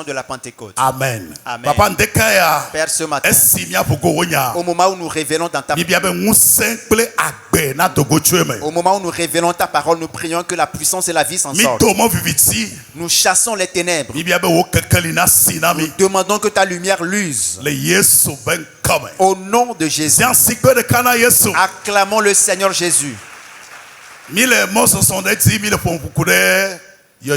de la Pentecôte. Amen. Amen. Papa ndekaya. Père, ce matin, Esimia pogowonya. au moment où nous révélons dans ta Bibiabe ngusengle agbe na dogochueme. au moment où nous révélons ta parole, nous prions que la puissance et la vie s'en sortent. Mitomo viviti. Nous chassons les ténèbres. Bibiabe wokekelina sinami. Nous demandons que ta lumière luse. Le Yesu ben kame. Au nom de Jésus, Siansikwe de kana Yesu. acclamons le Seigneur Jésus. Mille mots sont dit, mille pompukude. Yo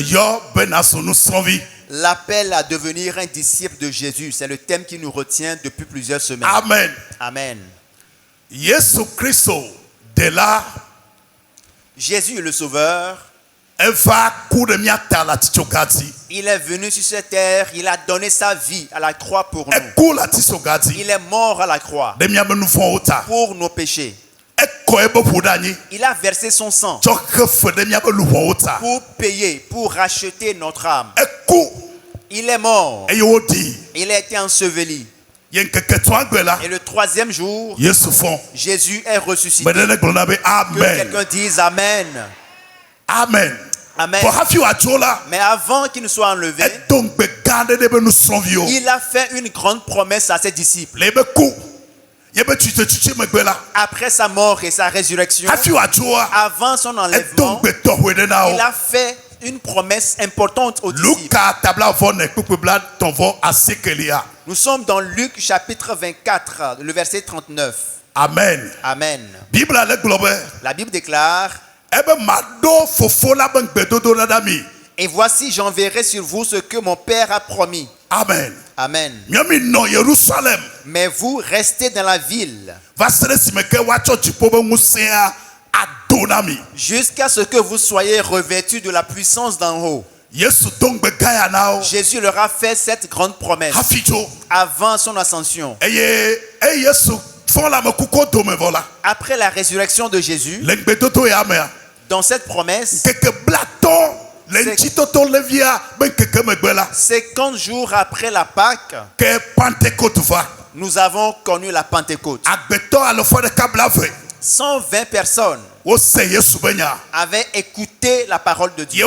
ben asunu sanvi. L'appel à devenir un disciple de Jésus, c'est le thème qui nous retient depuis plusieurs semaines. Amen. Amen. Yesu Christo de là. Jésus le Sauveur. Il est venu sur cette terre, il a donné sa vie à la croix pour nous. Il est mort à la croix pour nos péchés. Il a versé son sang pour payer, pour racheter notre âme. Il est mort. Il a été enseveli. Et le troisième jour, Jésus est ressuscité. Que quelqu'un dise Amen. Amen. Amen. Mais avant qu'il ne soit enlevé, il a fait une grande promesse à ses disciples. Après sa mort et sa résurrection, avant son enlèvement, il a fait une promesse importante aux disciples. Nous sommes dans Luc chapitre 24, le verset 39. Amen. Amen. La Bible déclare: et voici, j'enverrai sur vous ce que mon Père a promis. Amen. Amen. Mais vous restez dans la ville jusqu'à ce que vous soyez revêtus de la puissance d'en haut. Jésus leur a fait cette grande promesse avant son ascension. Après la résurrection de Jésus, dans cette promesse, 50 jours après la Pâque, nous avons connu la Pentecôte. 120 personnes avaient écouté la parole de Dieu,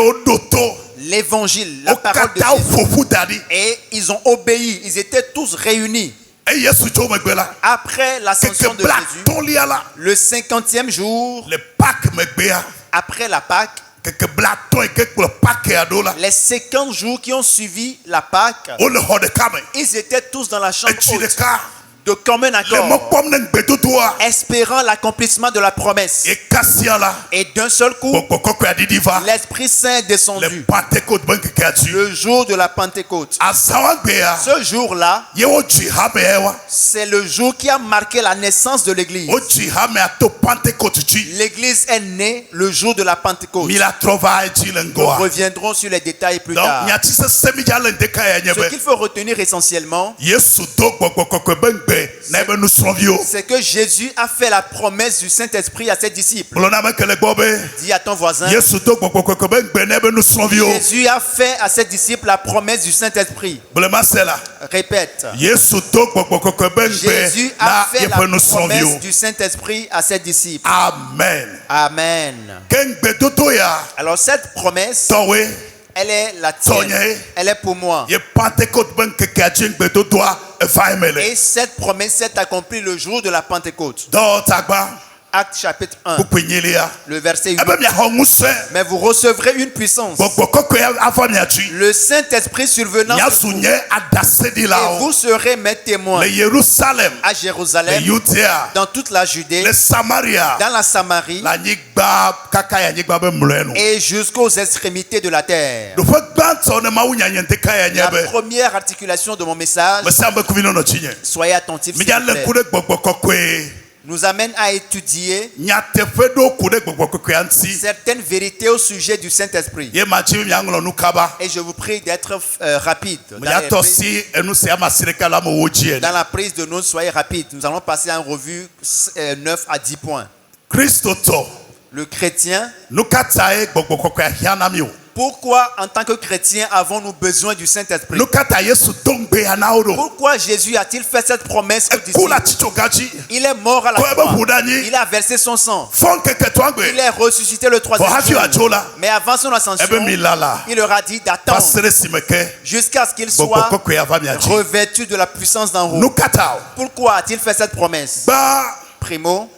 l'évangile, la parole de Jésus, et ils ont obéi. Ils étaient tous réunis. Après l'ascension de Jésus, le 50e jour, après la Pâque, les 50 jours qui ont suivi la Pâque, ils étaient tous dans la chambre haute, de commun accord, espérant l'accomplissement de la promesse. Et d'un seul coup, l'Esprit Saint est descendu. Le jour de la Pentecôte. Ce jour-là, c'est le jour qui a marqué la naissance de l'Église. L'Église est née le jour de la Pentecôte. Nous reviendrons sur les détails plus tard. Ce qu'il faut retenir essentiellement, c'est que Jésus a fait la promesse du Saint-Esprit à ses disciples. Dis à ton voisin: Jésus a fait à ses disciples la promesse du Saint-Esprit. Répète: Jésus a fait la promesse du Saint-Esprit à ses disciples. Amen. Amen. Alors cette promesse, elle est la tienne. Elle est pour moi. Et cette promesse s'est accomplie le jour de la Pentecôte. Acte chapitre 1, le verset 8. Mais vous recevrez une puissance, le Saint-Esprit survenant sur vous, et vous serez mes témoins à Jérusalem, dans toute la Judée, dans la Samarie et jusqu'aux extrémités de la terre. La première articulation de mon message, soyez attentifs s'il vous plaît, nous amène à étudier certaines vérités au sujet du Saint-Esprit. Et je vous prie d'être rapide. Dans la prise de notes, soyez rapide. Nous allons passer en revue 9 à 10 points. Le chrétien Pourquoi, en tant que chrétiens, avons-nous besoin du Saint-Esprit? Pourquoi Jésus a-t-il fait cette promesse aux disciples? Il est mort à la croix. Il a versé son sang. Il est ressuscité le troisième jour. Mais avant son ascension, il leur a dit d'attendre jusqu'à ce qu'il soit revêtu de la puissance d'en haut. Pourquoi a-t-il fait cette promesse? Primo,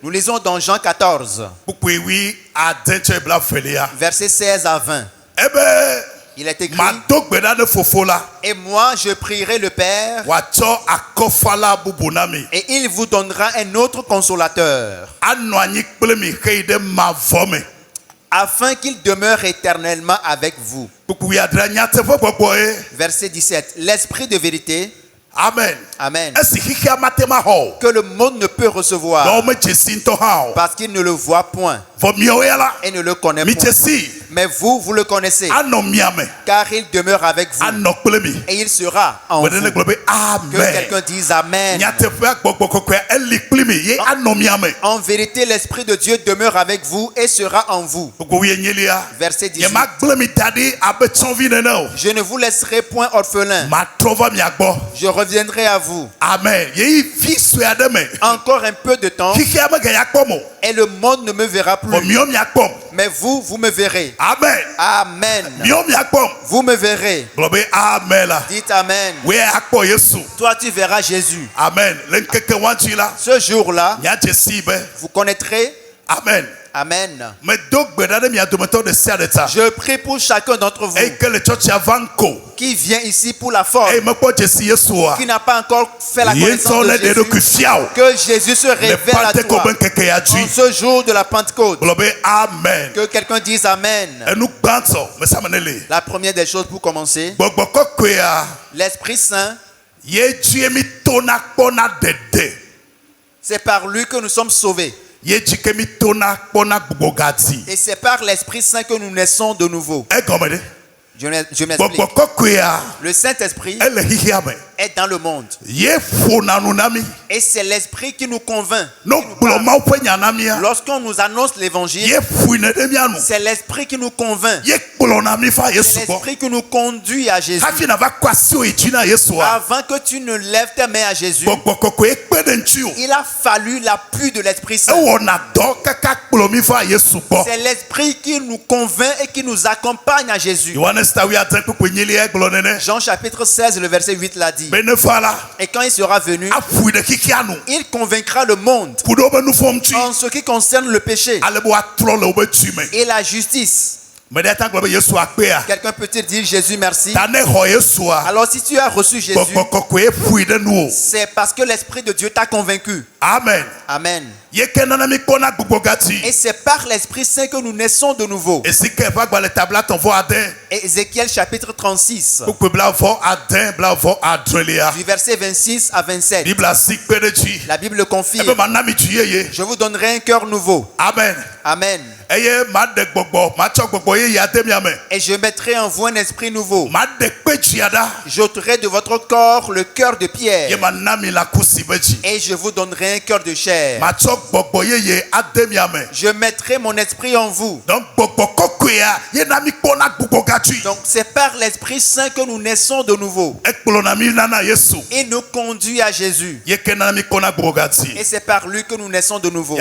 nous lisons dans Jean 14, versets 16 à 20. Il est écrit: et moi je prierai le Père, et il vous donnera un autre consolateur, afin qu'il demeure éternellement avec vous. Verset 17. L'Esprit de vérité, Amen. Amen, que le monde ne peut recevoir parce qu'il ne le voit point et ne le connaît point. Mais vous, vous le connaissez, car il demeure avec vous et il sera en vous. Que quelqu'un dise Amen. En vérité, l'Esprit de Dieu demeure avec vous et sera en vous. Verset 18. Je ne vous laisserai point orphelin. Je reviendrai à vous. Amen. Encore un peu de temps et le monde ne me verra plus. Mais vous, vous me verrez. Amen. Amen. Vous me verrez. Dites Amen. Toi, tu verras Jésus. Amen. Ce jour-là, vous connaîtrez. Amen. Amen. Je prie pour chacun d'entre vous qui vient ici pour la forme, qui n'a pas encore fait la connaissance de Jésus, que Jésus se révèle à toi en ce jour de la Pentecôte. Amen. Que quelqu'un dise Amen. La première des choses pour commencer, l'Esprit Saint, c'est par lui que nous sommes sauvés. Et c'est par l'Esprit Saint que nous naissons de nouveau. Je m'explique. Le Saint-Esprit est dans le monde. Et c'est l'Esprit qui nous convainc. Lorsqu'on nous annonce l'évangile, c'est l'Esprit qui nous convainc. C'est l'Esprit qui nous conduit à Jésus. Avant que tu ne lèves tes mains à Jésus, il a fallu l'appui de l'Esprit Saint. C'est l'Esprit qui nous convainc et qui nous accompagne à Jésus. Jean chapitre 16, le verset 8 l'a dit. Et quand il sera venu, il convaincra le monde en ce qui concerne le péché et la justice. Quelqu'un peut-il dire Jésus merci? Alors si tu as reçu Jésus, c'est parce que l'Esprit de Dieu t'a convaincu. Amen. Amen. Et c'est par l'Esprit Saint que nous naissons de nouveau. Ézéchiel chapitre 36, du verset 26 à 27. La Bible confirme: je vous donnerai un cœur nouveau. Amen. Amen. Et je mettrai en vous un esprit nouveau. J'ôterai de votre corps le cœur de pierre. Et je vous donnerai un cœur de chair. Je mettrai mon esprit en vous. Donc c'est par l'Esprit Saint que nous naissons de nouveau. Il nous conduit à Jésus. Et c'est par lui que nous naissons de nouveau.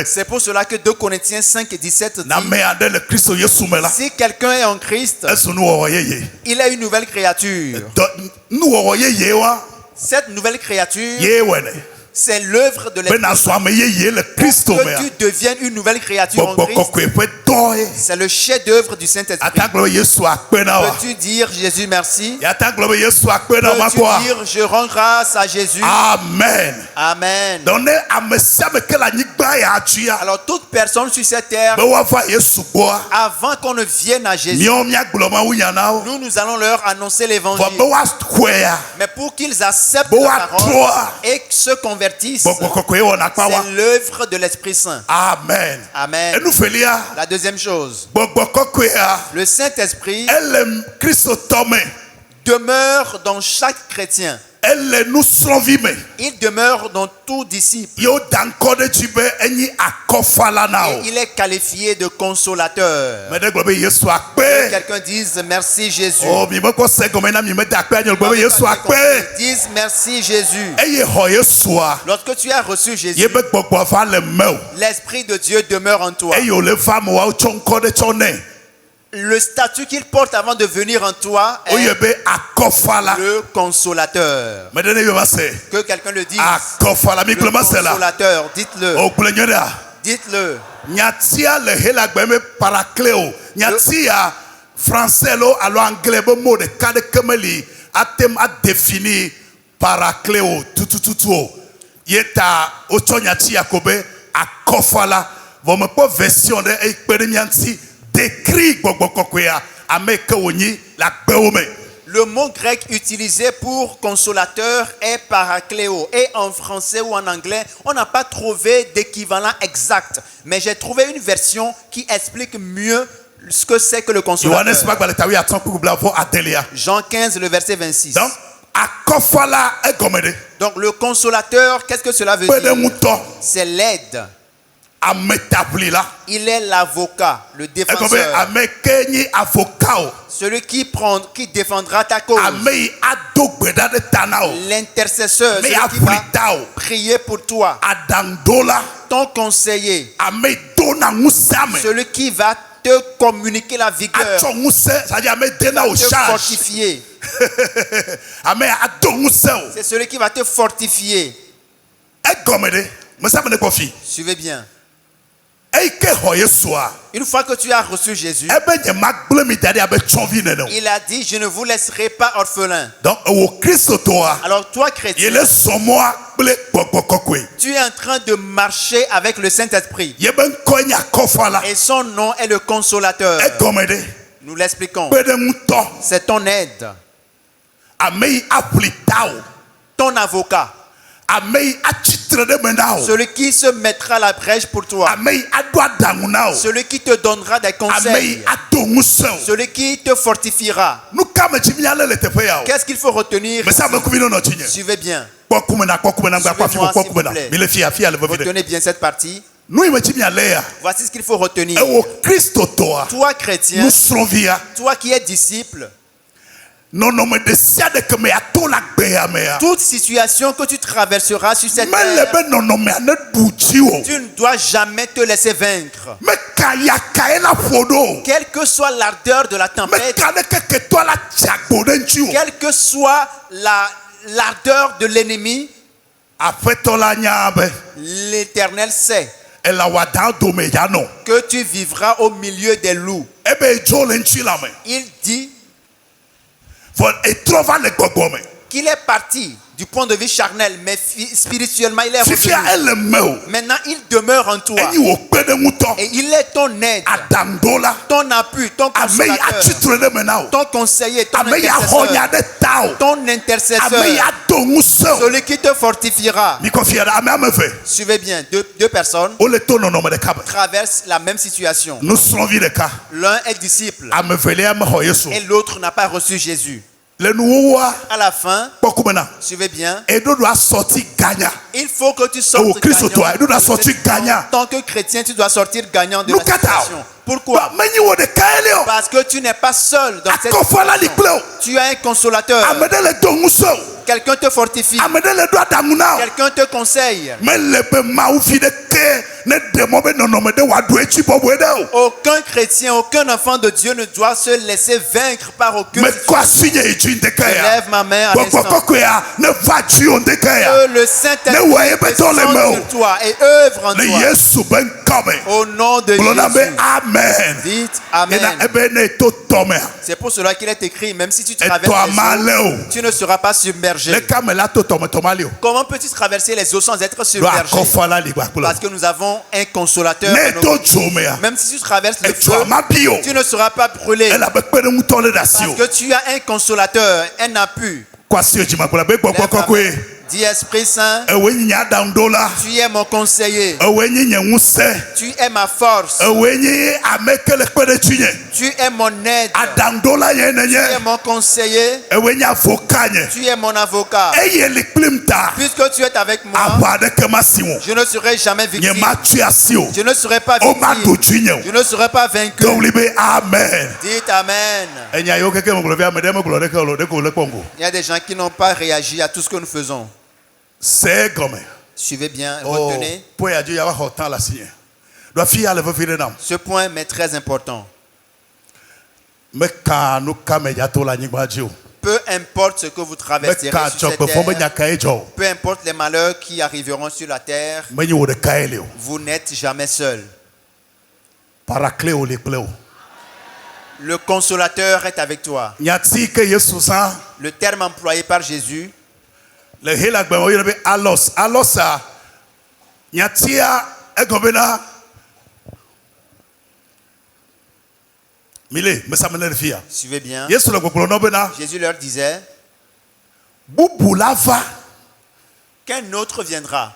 C'est pour cela que 2 Corinthiens 5 et 17 dit: si quelqu'un est en Christ, il est une nouvelle créature. Cette nouvelle créature, c'est l'œuvre de l'Esprit. Que tu deviennes une nouvelle créature en Christ, c'est le chef-d'œuvre du Saint-Esprit. Peux-tu dire Jésus merci? Peux-tu dire je rends grâce à Jésus? Amen. Amen. Alors toute personne sur cette terre, avant qu'on ne vienne à Jésus, nous allons leur annoncer l'évangile. Mais pour qu'ils acceptent la parole et se convertissent, c'est l'œuvre de l'Esprit Saint. Amen. Amen. La deuxième chose, le Saint-Esprit demeure dans chaque chrétien. Il demeure dans tout disciple. Et il est qualifié de consolateur. Que quelqu'un dise merci Jésus. Dise merci Jésus. Lorsque tu as reçu Jésus, l'Esprit de Dieu demeure en toi. Le statut qu'il porte avant de venir en toi est le consolateur. Que quelqu'un le dise. Le consolateur, dites-le. Dites-le. Nyatia le helagbe paracléo. Nyatia français lo alors anglais bo mot de cadre kemeli atem a défini paracléo tout yeta ocho nyatia kobe akofala vome po version de expérimenci décrit gbogbokokwe ameke woni la gbeome. Le mot grec utilisé pour consolateur est paracléo. Et en français ou en anglais, on n'a pas trouvé d'équivalent exact. Mais j'ai trouvé une version qui explique mieux ce que c'est que le consolateur. Jean 15, le verset 26. Donc le consolateur, qu'est-ce que cela veut dire? C'est l'aide. Il est l'avocat, le défenseur. Celui qui défendra ta cause. L'intercesseur, celui qui va prier pour toi. Ton conseiller. Celui qui va te communiquer la vigueur. Te fortifier. C'est celui qui va te fortifier. Suivez bien. Une fois que tu as reçu Jésus, il a dit, je ne vous laisserai pas orphelin. Alors toi, chrétien, tu es en train de marcher avec le Saint-Esprit. Et son nom est le consolateur. Nous l'expliquons. C'est ton aide. Ton avocat. Celui qui se mettra à la brèche pour toi. Celui qui te donnera des conseils. Celui qui te fortifiera. Qu'est-ce qu'il faut retenir? Suivez bien. Retenez bien cette partie. Voici ce qu'il faut retenir. Toi chrétien, toi qui es disciple, toute situation que tu traverseras sur cette terre, tu ne dois jamais te laisser vaincre. Quelle que soit l'ardeur de la tempête, quelle que soit l'ardeur de l'ennemi, l'Éternel sait que tu vivras au milieu des loups. Il dit qu'il est parti du point de vue charnel, mais spirituellement il est revenu. Maintenant il demeure en toi. Et il est ton aide, ton appui, ton consolateur, ton conseiller, ton intercesseur, celui qui te fortifiera. Suivez bien, deux personnes traversent la même situation. L'un est disciple et l'autre n'a pas reçu Jésus. À la fin, suivez bien, il faut que tu sortes gagnant. En tant que chrétien, tu dois sortir gagnant de la situation. Pourquoi? Parce que tu n'es pas seul dans cette situation. Tu as un consolateur. Quelqu'un te fortifie. Quelqu'un te conseille. Aucun chrétien, aucun enfant de Dieu ne doit se laisser vaincre par aucune situation. Je lève ma main à l'instant. Que le Saint-Esprit descende sur toi et œuvre en toi. Au nom de Jésus. Amen. Dites Amen. C'est pour cela qu'il est écrit, même si tu traverses les eaux, tu ne seras pas submergé. Comment peux-tu traverser les eaux sans être submergé? Parce que nous avons un consolateur. Même si tu traverses le feu, tu ne seras pas brûlé. Parce que tu as un consolateur, un appui. Dis Esprit Saint, tu es mon conseiller. Tu es ma force. Tu es mon aide. Tu es mon conseiller. Tu es mon avocat. Puisque tu es avec moi, je ne serai jamais victime. Je ne serai pas victime. Je ne serai pas vaincu. Amen. Dites Amen. Il y a des gens qui n'ont pas réagi à tout ce que nous faisons. C'est comme. Suivez bien, retenez. Ce point est très important. Peu importe ce que vous traverserez sur cette terre, peu importe les malheurs qui arriveront sur la terre, vous n'êtes jamais seul. Le consolateur est avec toi. Le terme employé par Jésus, suivez bien. Jésus leur disait qu'un autre viendra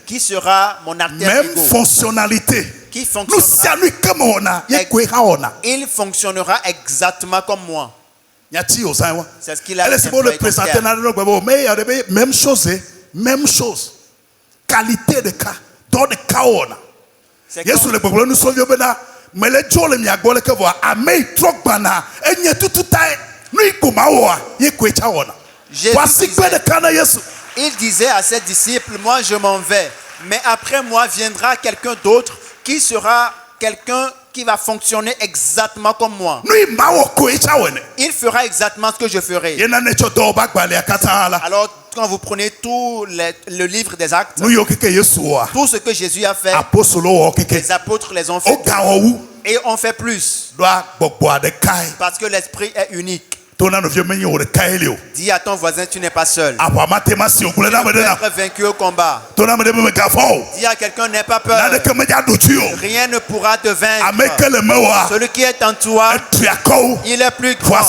qui sera mon alter même ego, fonctionnalité. qui fonctionnera, il fonctionnera exactement comme moi. C'est ce qu'il a dit. Même chose, même chose. Qualité de cas, dans le cas on a. Yesu le peuple nous sauve bena, mais le jole mi agbole ke vo amei trogbana enye tututa nu ikuma wa ye kwecha ona. Voici que de kana Yesu. Il disait à ses disciples, moi je m'en vais, mais après moi viendra quelqu'un d'autre qui sera quelqu'un qui va fonctionner exactement comme moi. Il fera exactement ce que je ferai. Alors quand vous prenez tout le livre des Actes, tout ce que Jésus a fait, les apôtres les ont fait et on fait plus. Parce que l'esprit est unique. Dis à ton voisin, tu n'es pas seul. Tu peux être vaincu au combat. Dis à quelqu'un, n'aie pas peur. Rien ne pourra te vaincre. Celui qui est en toi, il est plus grand.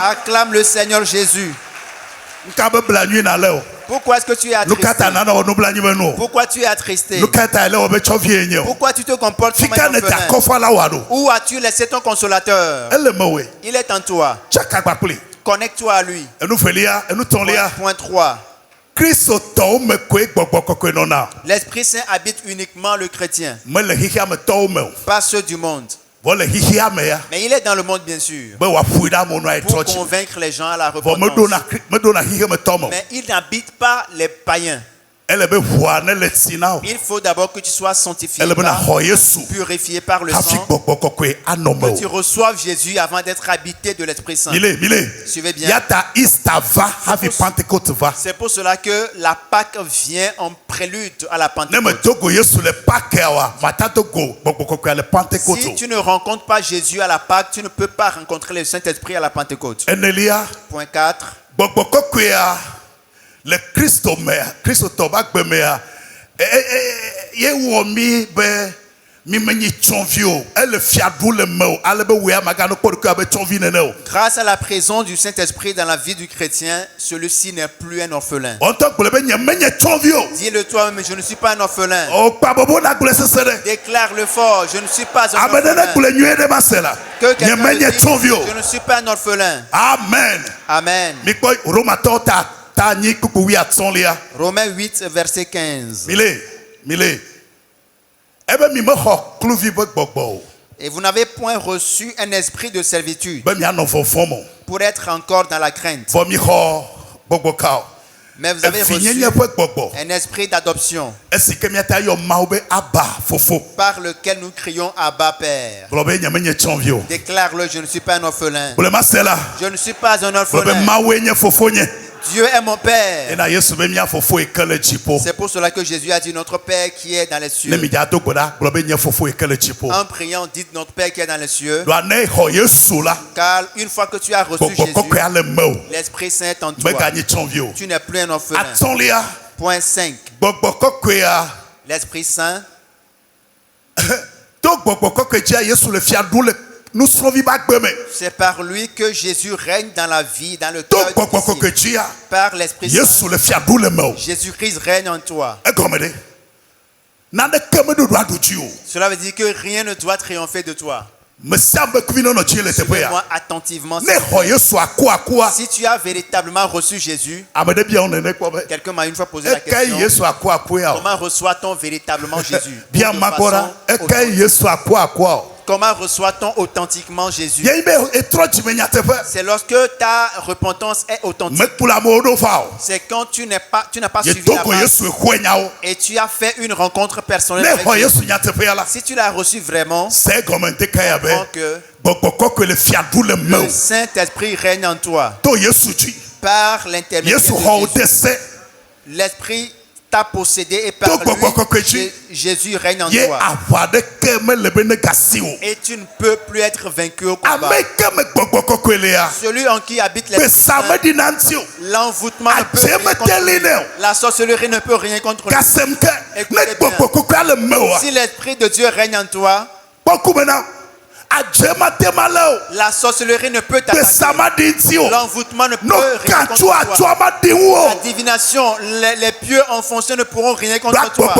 Acclame le Seigneur Jésus. Pourquoi est-ce que tu es attristé? Pourquoi tu es attristé? Pourquoi tu te comportes comme un orphelin? Où as-tu laissé ton consolateur? Il est en toi. Connecte-toi à lui. Point 3. L'Esprit Saint habite uniquement le chrétien, pas ceux du monde. Mais il est dans le monde, bien sûr, pour convaincre les gens à la repentance. Mais il n'habite pas les païens. Il faut d'abord que tu sois sanctifié, purifié par le sang, que tu reçoives Jésus avant d'être habité de l'Esprit Saint. Suivez bien. C'est pour cela que la Pâque vient en prélude à la Pentecôte. Si tu ne rencontres pas Jésus à la Pâque, tu ne peux pas rencontrer le Saint-Esprit à la Pentecôte. Point 4. Le Christ Tobak Bemea, Yewomi be Mimeni Chonvio, elle fiadou le mot, Alebewea Magano Porkabe Chonvineno. Grâce à la présence du Saint-Esprit dans la vie du chrétien, celui-ci n'est plus un orphelin. Dis-le toi-même, je ne suis pas un orphelin. Déclare-le fort, je ne suis pas un orphelin. Que quelqu'un le dise, je ne suis pas un orphelin. Amen. Amen. Romains 8, verset 15. Et vous n'avez point reçu un esprit de servitude pour être encore dans la crainte. Mais vous avez reçu un esprit d'adoption par lequel nous crions Abba Père. Déclare-le, je ne suis pas un orphelin. Je ne suis pas un orphelin. Dieu est mon Père. C'est pour cela que Jésus a dit notre Père qui est dans les cieux. En priant, dites notre Père qui est dans les cieux. Car une fois que tu as reçu Jésus, l'Esprit Saint est en toi. Tu n'es plus un orphelin. Point 5. L'Esprit Saint C'est par lui que Jésus règne dans la vie, dans le cœur du disciple. Par l'Esprit Saint, Jésus-Christ règne en toi. Cela veut dire que rien ne doit triompher de toi. Suivez-moi attentivement. Si tu as véritablement reçu Jésus, quelqu'un m'a une fois posé la question, comment reçoit-on véritablement Jésus? Comment reçoit-on authentiquement Jésus? C'est lorsque ta repentance est authentique. C'est quand tu n'as pas suivi la marche et tu as fait une rencontre personnelle avec Jésus. Si tu l'as reçu vraiment, que le Saint-Esprit règne en toi. Par l'intermédiaire de Jésus. L'Esprit t'a possédé et par lui, Jésus règne en toi. Et tu ne peux plus être vaincu au combat. Celui en qui habite l'Esprit Saint, l'envoûtement ne peut rien contre lui. La sorcellerie ne peut rien contre lui. Écoutez bien. Si l'Esprit de Dieu règne en toi, la sorcellerie ne peut t'attaquer. L'envoûtement ne peut rien contre toi. La divination, les pieux enfoncés ne pourront rien contre toi.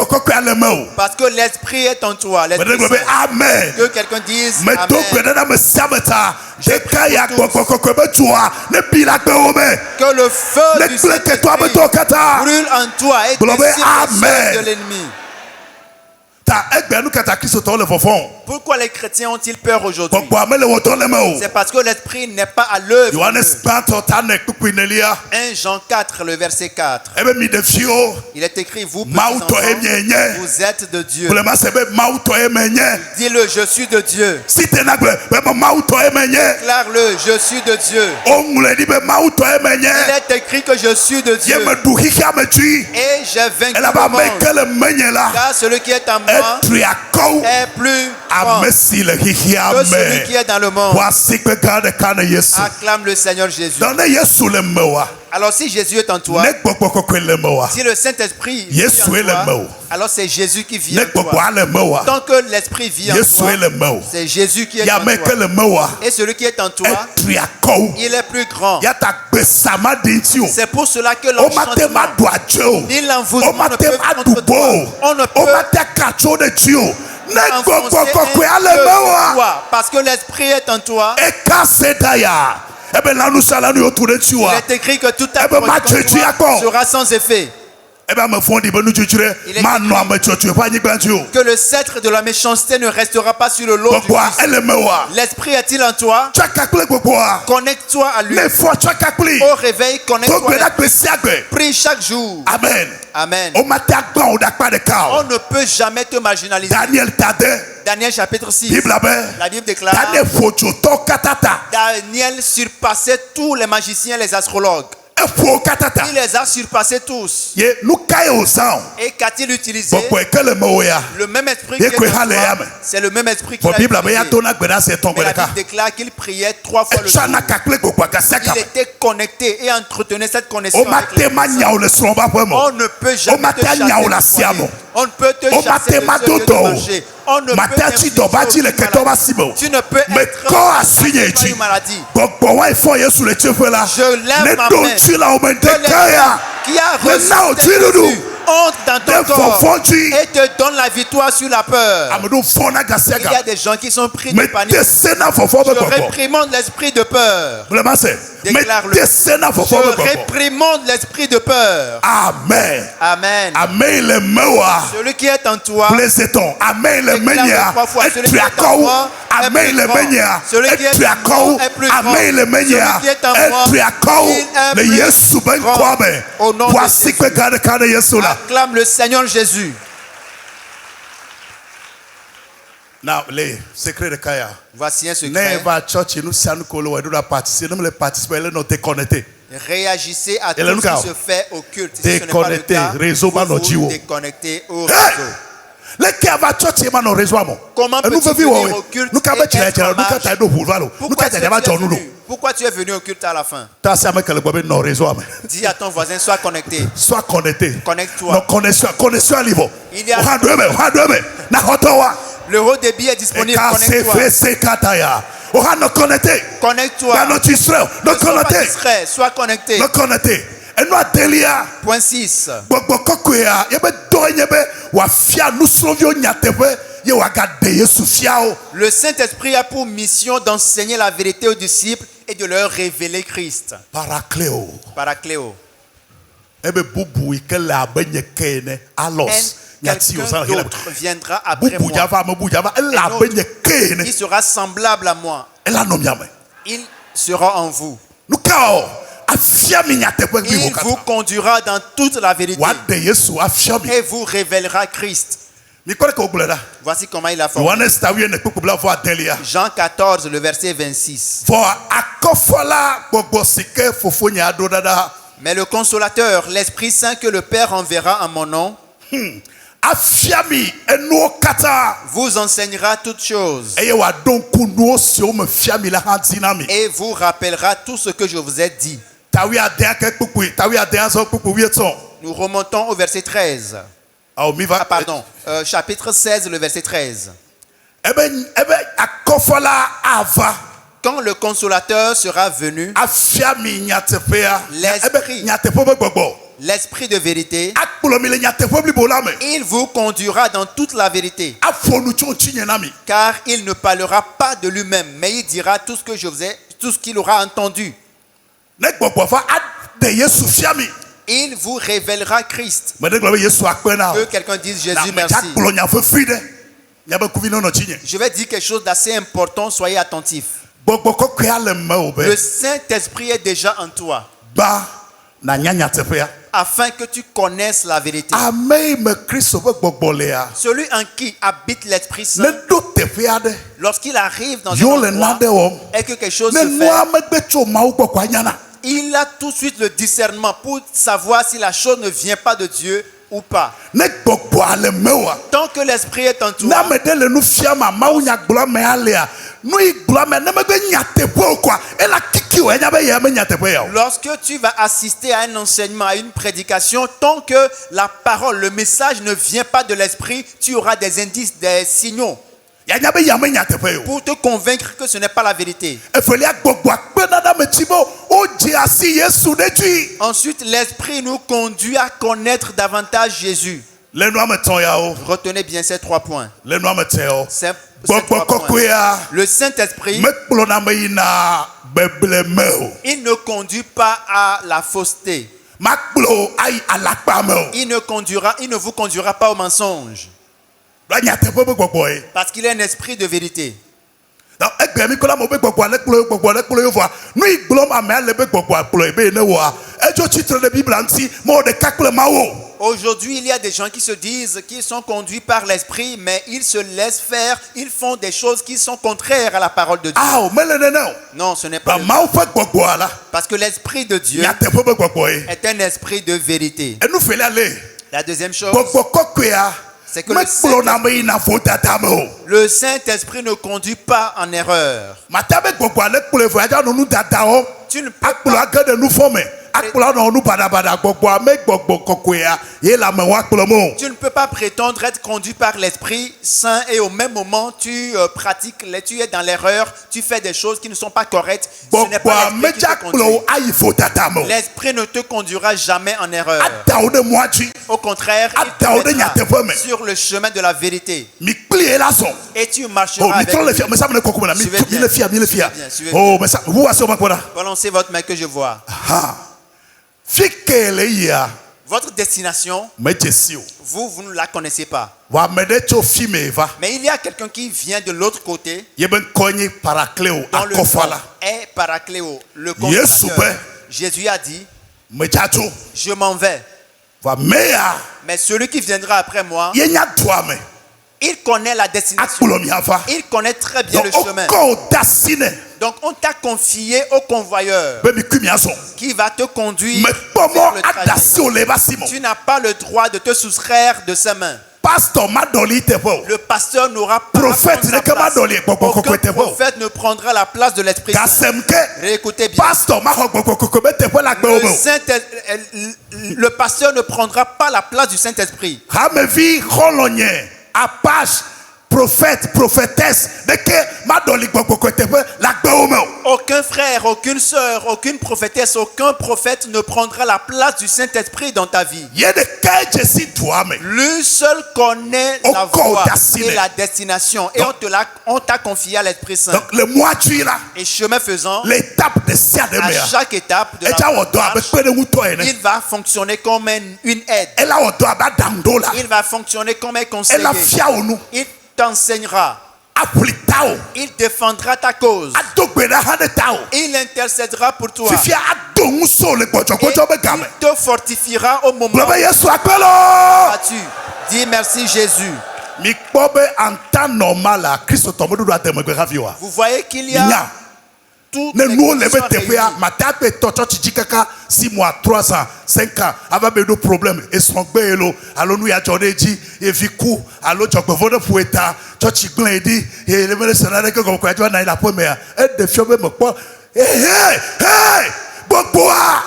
Parce que l'Esprit est en toi. Amen. Que quelqu'un dise Amen. Que le feu du Saint-Esprit brûle en toi et décide de l'ennemi. Pourquoi les chrétiens ont-ils peur aujourd'hui? C'est parce que l'Esprit n'est pas à l'œuvre. 1 Jean 4, le verset 4. Il est écrit, vous petits enfants, vous êtes de Dieu. Dis-le, je suis de Dieu. Déclare-le, je suis de Dieu. Il est écrit que je suis de Dieu. Et j'ai vaincu le monde. Car celui qui est en moi est plus fort que celui qui est dans le monde. Acclame le Seigneur Jésus. Alors si Jésus est en toi, si le Saint-Esprit vit en toi, alors c'est Jésus qui vit en toi. Tant que l'Esprit vit en toi, c'est Jésus qui est en toi. Et celui qui est en toi, il est plus grand. C'est pour cela que l'enchantement ni l'envoûtement ne peuvent contre toi. On ne peut parce que l'Esprit est en toi. Il est écrit que tout acte sera sans effet. Il est écrit que le sceptre de la méchanceté ne restera pas sur le lot du juste. L'Esprit est-il en toi? Connecte-toi à lui. Au réveil, connecte-toi à lui. Prie chaque jour. Amen. Amen. On ne peut jamais te marginaliser. Daniel chapitre 6. La Bible déclare Daniel surpassait tous les magiciens, les astrologues. Il les a surpassés tous. Et qu'a-t-il utilisé? Le même esprit qui est en toi, c'est le même esprit qui l'a utilisé. Mais la Bible déclare qu'il priait 3 fois le jour. Il était connecté et entretenait cette connexion avec l'Esprit. On ne peut jamais te chasser. On ne peut te chasser de marcher. On ne peut t'infliger aucune maladie. Tu ne peux être pas une maladie. Je lève ma main. Qui a reçu Jésus entre dans ton corps et te donne la victoire sur la peur. Il y a des gens qui sont pris de panique. Je réprimande l'esprit de peur. Déclare-le. Je réprimande l'esprit de peur. Amen. Amen. Amen le mewa. Celui qui est en toi. Amen le menya. Celui qui est en moi. Amen le menya. Celui qui est en moi est plus grand. Amen le menya. Celui qui est en moi, il est plus grand. Au nom de Jésus. Acclame le Seigneur Jésus. Now, les secrets de Kaya. Voici un secret. Réagissez à tout ce qui se fait au culte. Si ce n'est pas le cas, vous déconnectez au réseau. Comment peux-tu venir au culte et être marche? Pourquoi tu es venu au culte à la fin? Dis à ton voisin, sois connecté. Sois connecté. Connecte-toi. Connexion à niveau. Il y a le haut débit est disponible. Connecte-toi. Connecte-toi. Sois connecté. Point 6. Le Saint-Esprit a pour mission d'enseigner la vérité aux disciples et de leur révéler Christ. Paracléo. Quelqu'un d'autre viendra après moi. Il sera semblable à moi. Il sera en vous. Il vous conduira dans toute la vérité et vous révélera Christ. Voici comment il a formulé. Jean 14, le verset 26. Mais le consolateur, l'Esprit Saint que le Père enverra en mon nom, vous enseignera toutes choses et vous rappellera tout ce que je vous ai dit. Nous remontons au verset 13. Chapitre 16, le verset 13. Quand le consolateur sera venu, l'Esprit de vérité, il vous conduira dans toute la vérité. Car il ne parlera pas de lui-même, mais il dira tout ce qu'il aura entendu. Il vous révélera Christ. Que quelqu'un dise Jésus merci. Je vais dire quelque chose d'assez important, soyez attentifs. Le Saint-Esprit est déjà en toi, afin que tu connaisses la vérité. Celui en qui habite l'Esprit Saint, lorsqu'il arrive dans un endroit et que quelque chose se fait, il a tout de suite le discernement pour savoir si la chose ne vient pas de Dieu ou pas. Tant que l'Esprit est en toi, lorsque tu vas assister à un enseignement, à une prédication, tant que la parole, le message ne vient pas de l'Esprit, tu auras des indices, des signaux pour te convaincre que ce n'est pas la vérité. Ensuite, l'Esprit nous conduit à connaître davantage Jésus. Retenez bien ces 3 points. Le Saint-Esprit, il ne conduit pas à la fausseté. Il ne vous conduira pas au mensonge. Parce qu'il est un esprit de vérité. Aujourd'hui, il y a des gens qui se disent qu'ils sont conduits par l'esprit, mais ils se laissent faire, ils font des choses qui sont contraires à la parole de Dieu. Non, ce n'est pas le cas. Parce que l'esprit de Dieu est un esprit de vérité. La deuxième chose, c'est que le Saint-Esprit ne conduit pas en erreur. Tu ne peux pas Tu ne peux pas prétendre être conduit par l'Esprit Saint et au même moment tu pratiques, tu es dans l'erreur, tu fais des choses qui ne sont pas correctes. Ce n'est pas l'Esprit qui te conduit. L'Esprit ne te conduira jamais en erreur. Au contraire, il te mettra sur le chemin de la vérité. Et tu marcheras avec lui. Balancez votre main que je vois. Votre destination, vous ne la connaissez pas. Mais il y a quelqu'un qui vient de l'autre côté. Dans le nom est Paracléo, le consolateur. Jésus a dit, je m'en vais. Mais celui qui viendra après moi, il connaît la destination. Il connaît très bien le chemin. Donc on t'a confié au convoyeur qui va te conduire vers le trajet. Tu n'as pas le droit de te soustraire de ses mains. Le pasteur n'aura pas la place. Aucun prophète ne prendra la place de l'Esprit Saint. Réécoutez bien. Le pasteur ne prendra pas la place du Saint-Esprit. prophète, prophétesse, de que ma doli la aucun frère, aucune sœur, aucune prophétesse, aucun prophète ne prendra la place du Saint-Esprit dans ta vie. Lui seul connaît la voie et la destination. Et on t'a confié à l'Esprit Saint. Donc, le mois là, et chemin faisant, l'étape de à chaque étape de la marche, il va fonctionner comme une aide. Il va fonctionner comme un conseiller. Il t'enseignera. Il défendra ta cause. Il intercédera pour toi. Et il te fortifiera au moment où tu dis merci Jésus. Vous voyez qu'il y a toutes les conditions réunies. 6 mois, 3 ans, 5 ans, avec des problèmes. Et son bélo, alors nous y a dit, et viku, alors tu as besoin pour état, tu as dit, et le médecin que comme quoi tu as la première, et de faire même quoi, hey, boboa,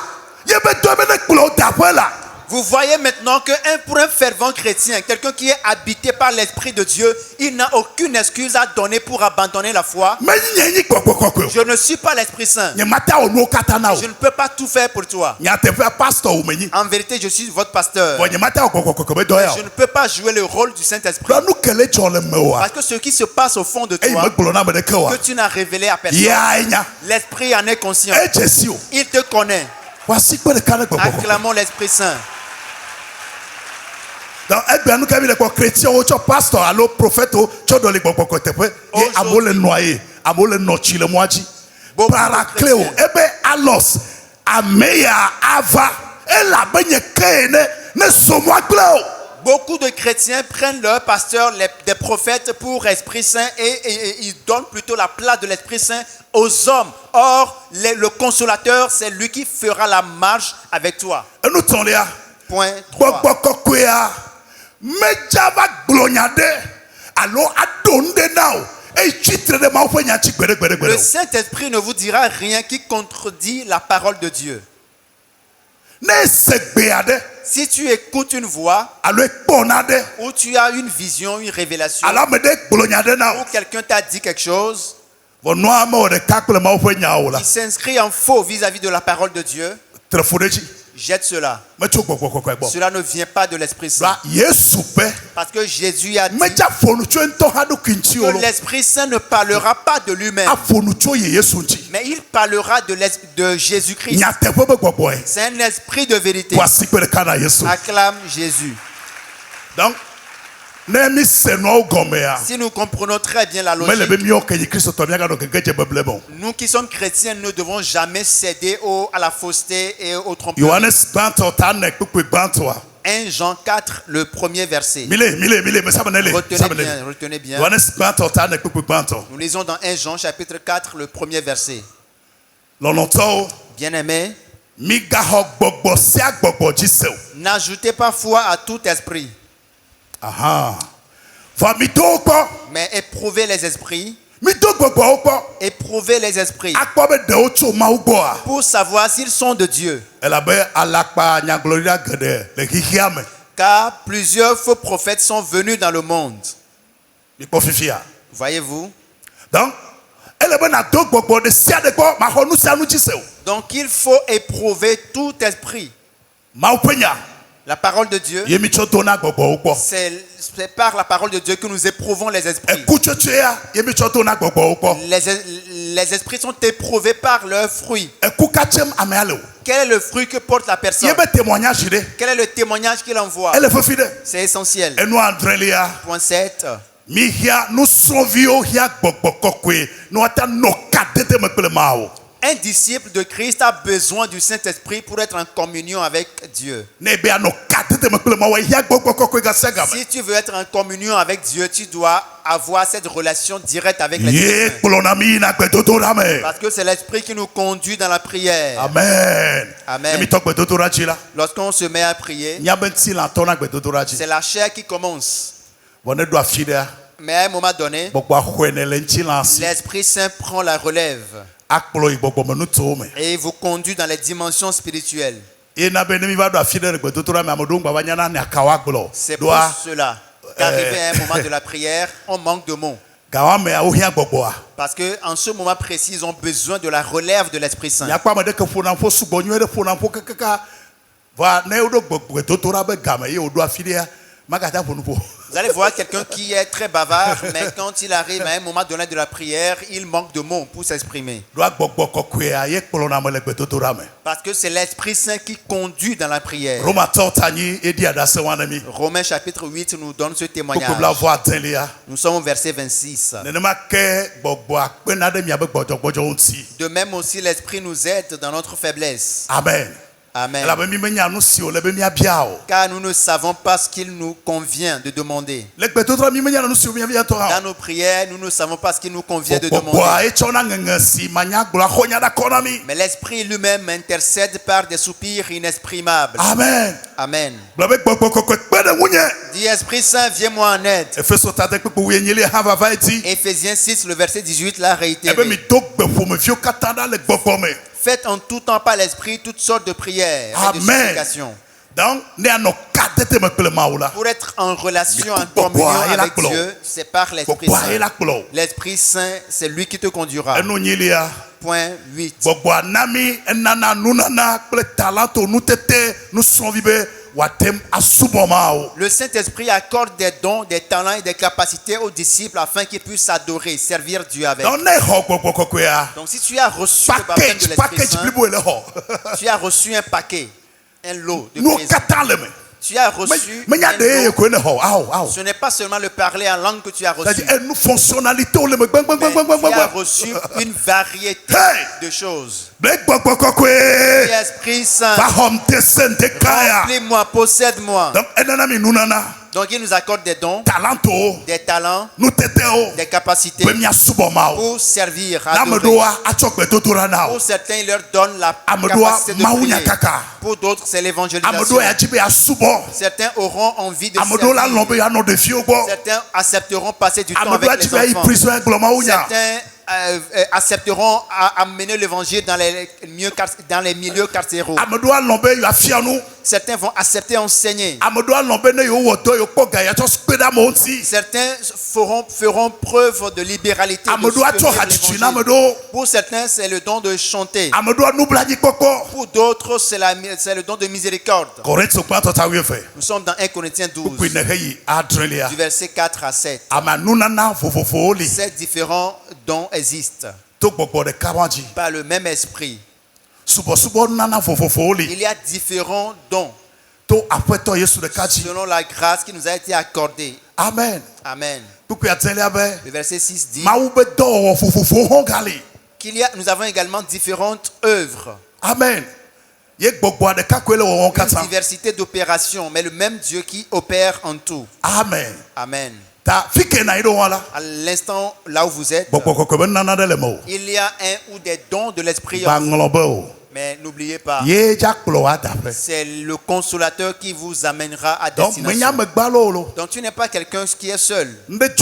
il y a besoin de là. Vous voyez maintenant pour un fervent chrétien, quelqu'un qui est habité par l'Esprit de Dieu, il n'a aucune excuse à donner pour abandonner la foi. Je ne suis pas l'Esprit Saint. Je ne peux pas tout faire pour toi. En vérité, je suis votre pasteur. Je ne peux pas jouer le rôle du Saint-Esprit. Parce que ce qui se passe au fond de toi, que tu n'as révélé à personne, l'Esprit en est conscient. Il te connaît. Acclamons l'Esprit Saint. Donc, chrétien, pasteur, alors prophète, et amole noyé, amole nochi le moitié. Paracléo, ebe alos, ameya ava, et la baigne kene, ne somo cléo. Beaucoup de chrétiens prennent leur pasteur, des prophètes pour Esprit Saint et ils donnent plutôt la place de l'Esprit Saint aux hommes. Or, le consolateur, c'est lui qui fera la marche avec toi. Point 3. Le Saint-Esprit ne vous dira rien qui contredit la parole de Dieu. Si tu écoutes une voix, ou tu as une vision, une révélation, ou quelqu'un t'a dit quelque chose, il s'inscrit en faux vis-à-vis de la parole de Dieu, jette cela. Cela ne vient pas de l'Esprit Saint. Parce que Jésus a dit que l'Esprit Saint ne parlera pas de lui-même, mais il parlera de Jésus-Christ. C'est un esprit de vérité. Acclame Jésus. Donc, si nous comprenons très bien la logique, nous qui sommes chrétiens ne devons jamais céder à la fausseté et au tromperie. 1 Jean 4, le premier verset. Retenez bien. Nous lisons dans 1 Jean chapitre 4, le premier verset. Bien-aimés, n'ajoutez pas foi à tout esprit. Mais éprouvez les esprits. Éprouvez les esprits pour savoir s'ils sont de Dieu. Car plusieurs faux prophètes sont venus dans le monde. Voyez-vous? Donc il faut éprouver tout esprit. La parole de Dieu, c'est par la parole de Dieu que nous éprouvons les esprits. Les esprits sont éprouvés par leurs fruits. Quel est le fruit que porte la personne? Quel est le témoignage qu'il envoie? C'est essentiel. Point 7. Un disciple de Christ a besoin du Saint-Esprit pour être en communion avec Dieu. Si tu veux être en communion avec Dieu, tu dois avoir cette relation directe avec l'Esprit. Parce que c'est l'Esprit qui nous conduit dans la prière. Amen. Amen. Lorsqu'on se met à prier, c'est la chair qui commence. Mais à un moment donné, l'Esprit Saint prend la relève et vous conduit dans les dimensions spirituelles. C'est pour cela qu'arrivé à un moment de la prière, on manque de mots. Parce qu'en ce moment précis, ils ont besoin de la relève de l'Esprit Saint. Vous allez voir quelqu'un qui est très bavard, mais quand il arrive à un moment donné de la prière, il manque de mots pour s'exprimer. Parce que c'est l'Esprit Saint qui conduit dans la prière. Romains chapitre 8 nous donne ce témoignage. Nous sommes au verset 26. De même aussi, l'Esprit nous aide dans notre faiblesse. Amen. Amen. Car nous ne savons pas ce qu'il nous convient de demander. Dans nos prières, nous ne savons pas ce qu'il nous convient de demander. Mais l'Esprit lui-même intercède par des soupirs inexprimables. Amen. Amen. Dis Esprit Saint, viens-moi en aide. Éphésiens 6, le verset 18 l'a réitéré. Faites en tout temps par l'Esprit toutes sortes de prières et de supplications. Pour être en relation, en communion avec Dieu, c'est par l'Esprit Saint. L'Esprit Saint, c'est lui qui te conduira. Point 8. Le Saint-Esprit accorde des dons, des talents et des capacités aux disciples afin qu'ils puissent adorer, servir Dieu avec. Donc si tu as reçu le baptême de l'Esprit Saint, tu as reçu un paquet, un lot de présents. Tu as reçu un lot. Ce n'est pas seulement le parler en langue que tu as reçu. Mais tu as reçu une variété de choses. Esprit Saint, remplis-moi, possède-moi. Donc il nous accorde des dons, des talents, des capacités pour servir, adorer. Pour certains, il leur donne la capacité de prier. Pour d'autres, c'est l'évangélisation. Certains auront envie de servir. Certains accepteront passer du temps avec les enfants. Certains accepteront à amener l'évangile dans les milieux carcéraux. Certains vont accepter enseigner. Certains feront preuve de libéralité. Pour certains, c'est le don de chanter. Pour d'autres, c'est le don de miséricorde. Nous sommes dans 1 Corinthiens 12, du verset 4 à 7. Ces différents dons existent par le même esprit. Il y a différents dons selon la grâce qui nous a été accordée. Amen. Amen. Le verset 6 dit nous avons également différentes œuvres. Amen. Une diversité d'opérations, mais le même Dieu qui opère en tout. Amen. Amen. À l'instant là où vous êtes, il y a un ou des dons de l'Esprit en vous. Mais n'oubliez pas, c'est le consolateur qui vous amènera à destination. Donc tu n'es pas quelqu'un qui est seul. Lorsque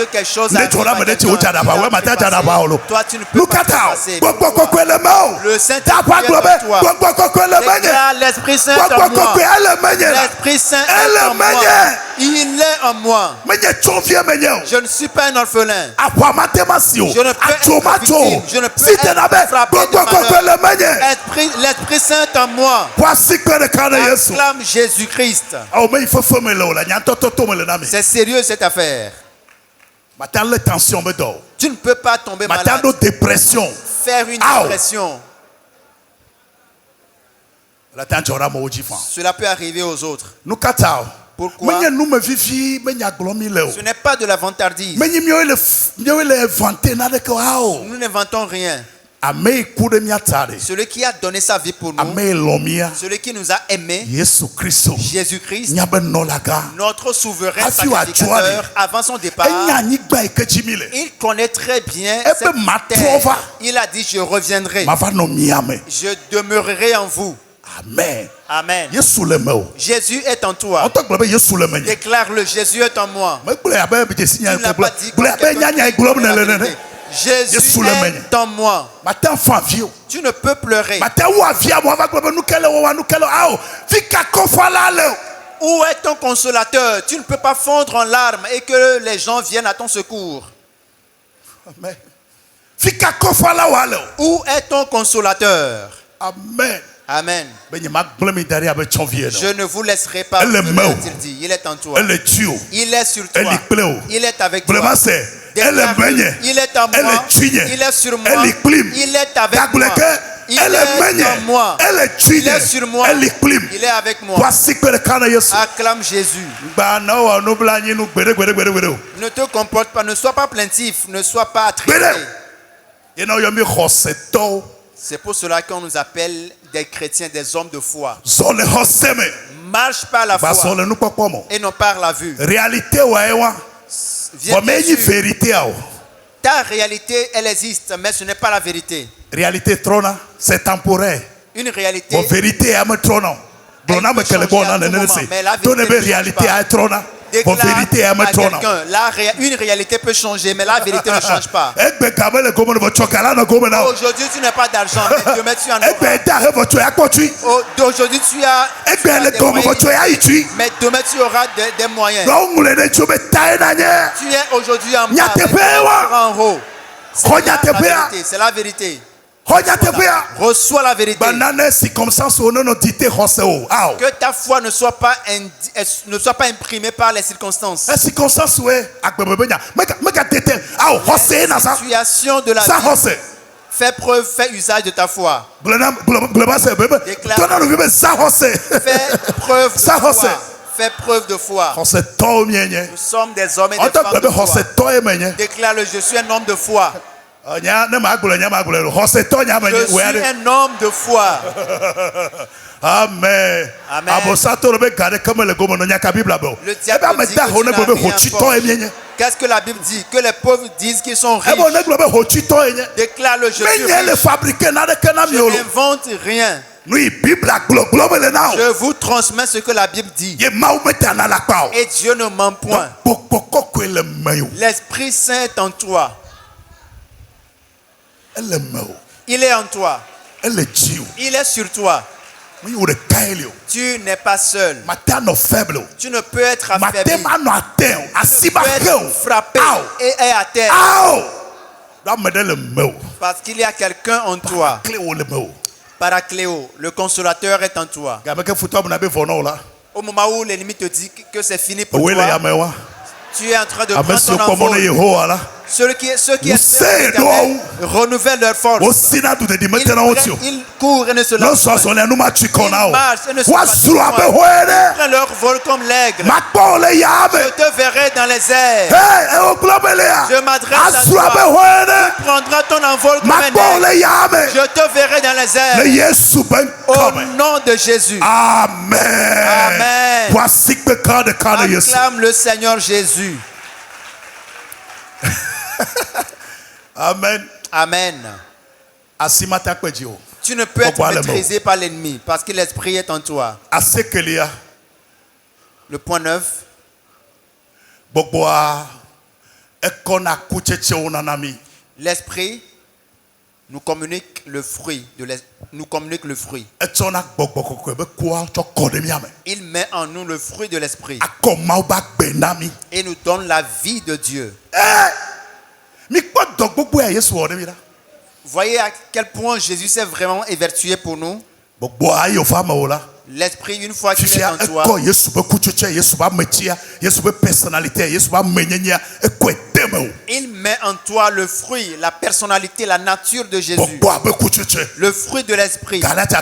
quelque chose arrive à quelqu'un, toi tu ne peux pas passer. Le Saint-Esprit est en toi. L'Esprit Saint est en moi. L'Esprit Saint est en moi. Il est en moi. Je ne suis pas un orphelin. Je ne peux être victime. Je ne peux être frappé de malheur. L'Esprit Saint est en moi. Acclame Jésus-Christ. C'est sérieux cette affaire. Tu ne peux pas tomber malade. Faire une dépression. Cela peut arriver aux autres. Pourquoi? Ce n'est pas de la vantardise. Nous n'inventons rien. Celui qui a donné sa vie pour nous, celui qui nous a aimés, Jésus-Christ, notre souverain sacrificateur, avant son départ, il connaît très bien cette terre. Il a dit: je reviendrai, je demeurerai en vous. Amen. Amen. Jésus est en toi. Déclare-le: Jésus est en moi. Tu ne l'as pas dit comme Jésus est en moi. Tu ne peux pleurer. Où est ton consolateur? Tu ne peux pas fondre en larmes et que les gens viennent à ton secours. Amen. Où est ton consolateur? Amen. Amen. Je ne vous laisserai pas. Il est en toi. Il est sur toi. Il est avec toi. Il est en moi. Il est sur moi. Il est avec moi. Il est en moi. Il est sur moi. Il est avec moi. Acclame Jésus. Ne te comporte pas. Ne sois pas plaintif. Ne sois pas attristé. C'est pour cela qu'on nous appelle des chrétiens, des hommes de foi. Marche par la foi et non par la vue. Ta réalité, elle existe, mais ce n'est pas la vérité. Réalité trona, c'est temporaire. Une réalité. Bon vérité est trona. Donna me quelle bonne année. Donne me réalité est trona. Bon vérité est trona. Une réalité peut changer, mais la vérité ne change pas. Aujourd'hui tu n'as pas d'argent, mais demain tu en auras. Aujourd'hui tu as des moyens, mais demain tu auras des moyens. Tu es aujourd'hui en bas, mais tu seras en haut. C'est la vérité. Reçois la vérité. Que ta foi ne soit pas imprimée par les circonstances. Les situations de la vie. Fais usage de ta foi. Fais preuve de foi. Nous sommes des hommes et des femmes de foi. Déclare-le, je suis un homme de foi. Je suis un homme de foi. Amen. Amen. Le diable dit que tu n'as rien fort. Qu'est-ce que la Bible dit? Que les pauvres disent qu'ils sont riches. Déclare-le, je suis riche. Je n'invente rien. Je vous transmets ce que la Bible dit. Et Dieu ne ment point. L'Esprit Saint est en toi. Il est en toi. Il est sur toi. Tu n'es pas seul. Tu ne peux être affaibli. Tu ne peux être frappé et à terre. Parce qu'il y a quelqu'un en toi. Paracléo, le consolateur est en toi. Au moment où l'ennemi te dit que c'est fini pour toi, tu es en train de prendre ton envol. Ceux qui espèrent renouvellent leur force. Ils courent et ne se lassent pas. Ils marchent et ne se fatiguent pas. Ils prennent leur vol comme l'aigle. Je te verrai dans les airs. Je m'adresse à toi. Tu prendras ton envol comme un aigle. Je te verrai dans les airs. Au nom de Jésus. Amen. Amen. Acclame le Seigneur Jésus. Amen. Amen. Tu ne peux être maîtrisé par l'ennemi parce que l'esprit est en toi. Le point 9. L'esprit nous communique le fruit nous communique le fruit. Il met en nous le fruit de l'esprit et nous donne la vie de Dieu. Voyez à quel point Jésus s'est vraiment évertué pour nous. L'esprit, une fois qu'il est en toi, il met en toi le fruit, la personnalité, la nature de Jésus. Le fruit de l'esprit. Galates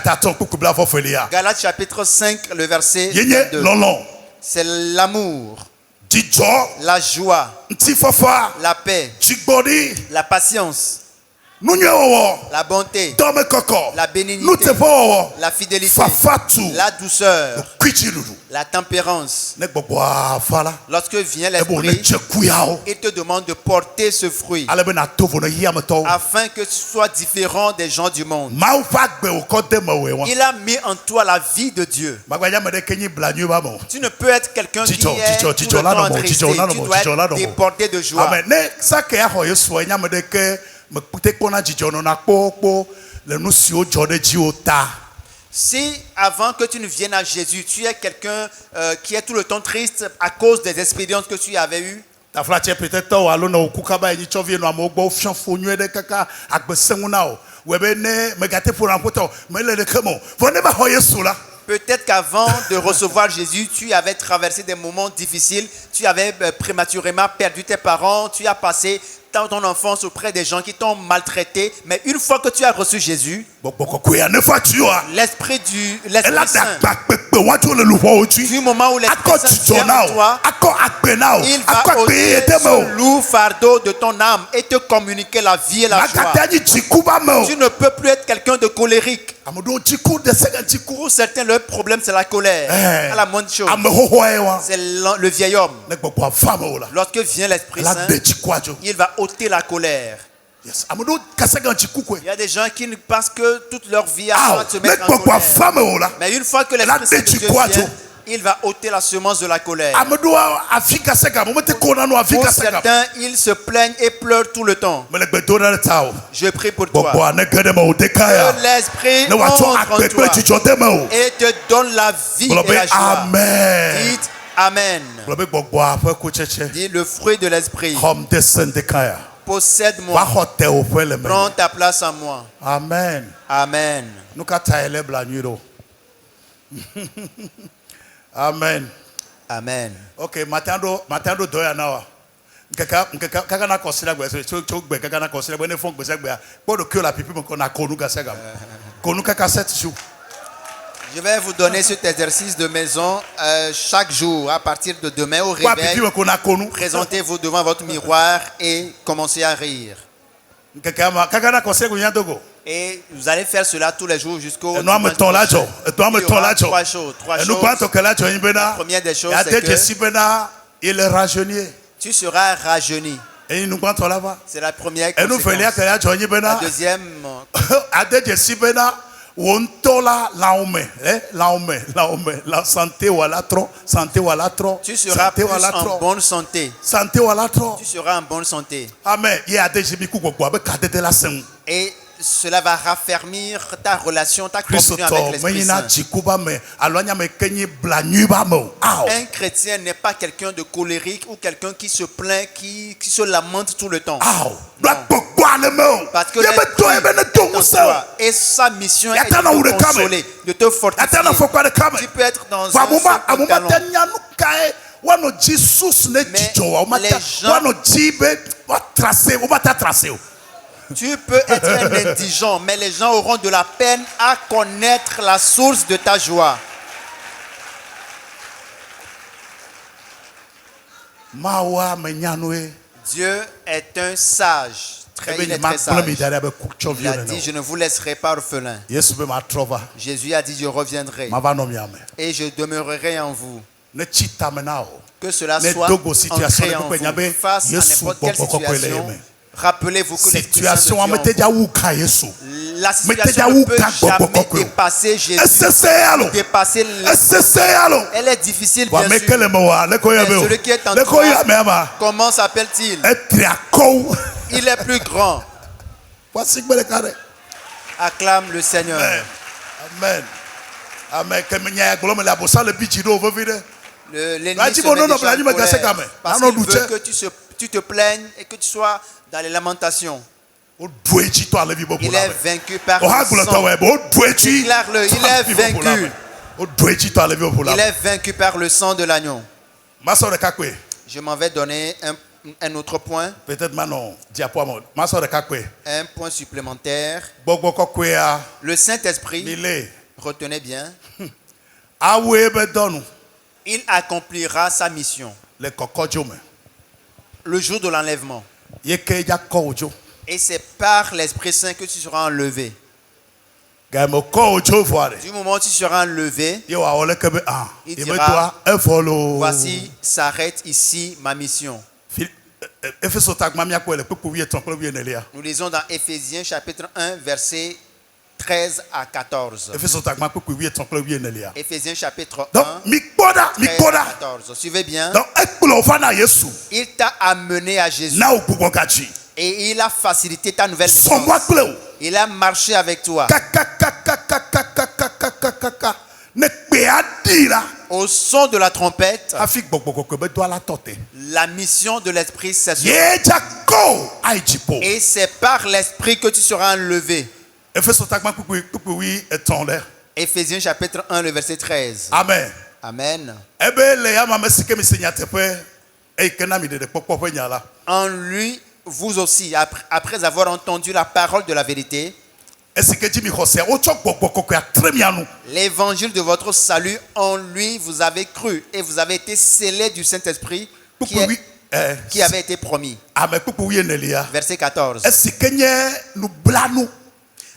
chapitre 5, le verset 22. C'est l'amour, la joie, la paix, la patience, la bonté, la bénignité, la fidélité, la douceur, la tempérance. Lorsque vient l'esprit, il te demande de porter ce fruit afin que tu sois différent des gens du monde. Il a mis en toi la vie de Dieu. Tu ne peux être quelqu'un qui est tout le temps attristé. Tu dois être déporté de joie. Si avant que tu ne viennes à Jésus, tu es quelqu'un qui est tout le temps triste à cause des expériences que tu avais eues, ta flatie peut-être au allo no kukaba ni chovie no amogbo fianfo nyu de kaka agbesengu na o webe ne megate pour empoto me le kemo vous ne ba ho Yesu la. Peut-être qu'avant de recevoir Jésus, tu avais traversé des moments difficiles, tu avais prématurément perdu tes parents, tu as passé ton enfance auprès des gens qui t'ont maltraité, mais une fois que tu as reçu Jésus, l'Esprit Saint, du moment où l'Esprit Saint vient en toi, il va ôter ce lourd fardeau de ton âme et te communiquer la vie et la joie. Tu ne peux plus être quelqu'un de colérique. Pour certains, leur problème c'est la colère. À la moindre chose, c'est le vieil homme. Lorsque vient l'Esprit Saint, il va ôter la colère. Yes. Il y a des gens qui ne pensent que toute leur vie à se mettre en colère. Mais une fois que l'Esprit Saint de Dieu vient, il va ôter la semence de la colère. Pour certains, ils se plaignent et pleurent tout le temps. Je prie pour toi. Que l'Esprit entre en toi et te donne la vie et la joie. Dites Amen. Dis le fruit de l'Esprit. Possède-moi. Prends ta place en moi. Amen. Amen. Amen. Amen. Ok, matando doya nawa. Kaka na kosila gbe so kaka na kosila gbe ne fon gbe segbe a. Podo que la pipi mo ko na konu ga sega. Konu kaka 7 jours. Je vais vous donner cet exercice de maison chaque jour à partir de demain au réveil. Présentez-vous devant votre miroir et commencez à rire. Et vous allez faire cela tous les jours jusqu'au dimanche prochain. 3 choses. La première des choses, c'est que tu seras rajeuni. C'est la première conséquence. La deuxième, la santé ou la trop, tu seras plus en bonne santé. Tu seras en bonne santé. Amen. Et cela va raffermir ta relation, ta communion avec l'Esprit Saint. Un chrétien n'est pas quelqu'un de colérique ou quelqu'un qui se plaint, qui se lamente tout le temps. Parce que l'Esprit est en toi et sa mission est de te consoler, de te fortifier. Tu peux être dans un certain talent. Tu peux être un indigent, mais les gens auront de la peine à connaître la source de ta joie. Dieu est un sage. Il est très sage. Il a dit, je ne vous laisserai pas orphelin. Jésus a dit, je reviendrai. Et je demeurerai en vous. Que cela soit ancré en vous face à n'importe quelle situation. Rappelez-vous que la situation ne peut jamais dépasser Jésus. Dépasser elle est difficile, bien sûr. Mais celui qui est en toi, comment s'appelle-t-il? Il est plus grand. Acclame le Seigneur. Amen. Amen. L'ennemi se met déjà en colère parce qu'il veut que tu te plaignes et que tu sois dans les lamentations. Il est vaincu par le sang. Déclare-le, il est vaincu. Il est vaincu par le sang de l'agneau. Je m'en vais donner un autre point. Peut-être maintenant, un point supplémentaire. Le Saint-Esprit, retenez bien, il accomplira sa mission. Le jour de l'enlèvement. Et c'est par l'Esprit Saint que tu seras enlevé. Du moment où tu seras enlevé, il dira, voici, s'arrête ici ma mission. Nous lisons dans Éphésiens chapitre 1, verset 13 à 14. Éphésiens chapitre 1, 13 à 14. Suivez bien. Il t'a amené à Jésus. Et il a facilité ta nouvelle naissance. Il a marché avec toi. Au son de la trompette, la mission de l'esprit s'assure. Et c'est par l'esprit que tu seras enlevé. Éphésiens chapitre 1, le verset 13. Amen. Amen. En lui, vous aussi, après avoir entendu la parole de la vérité, l'évangile de votre salut, en lui vous avez cru et vous avez été scellés du Saint-Esprit qui avait été promis. Verset 14.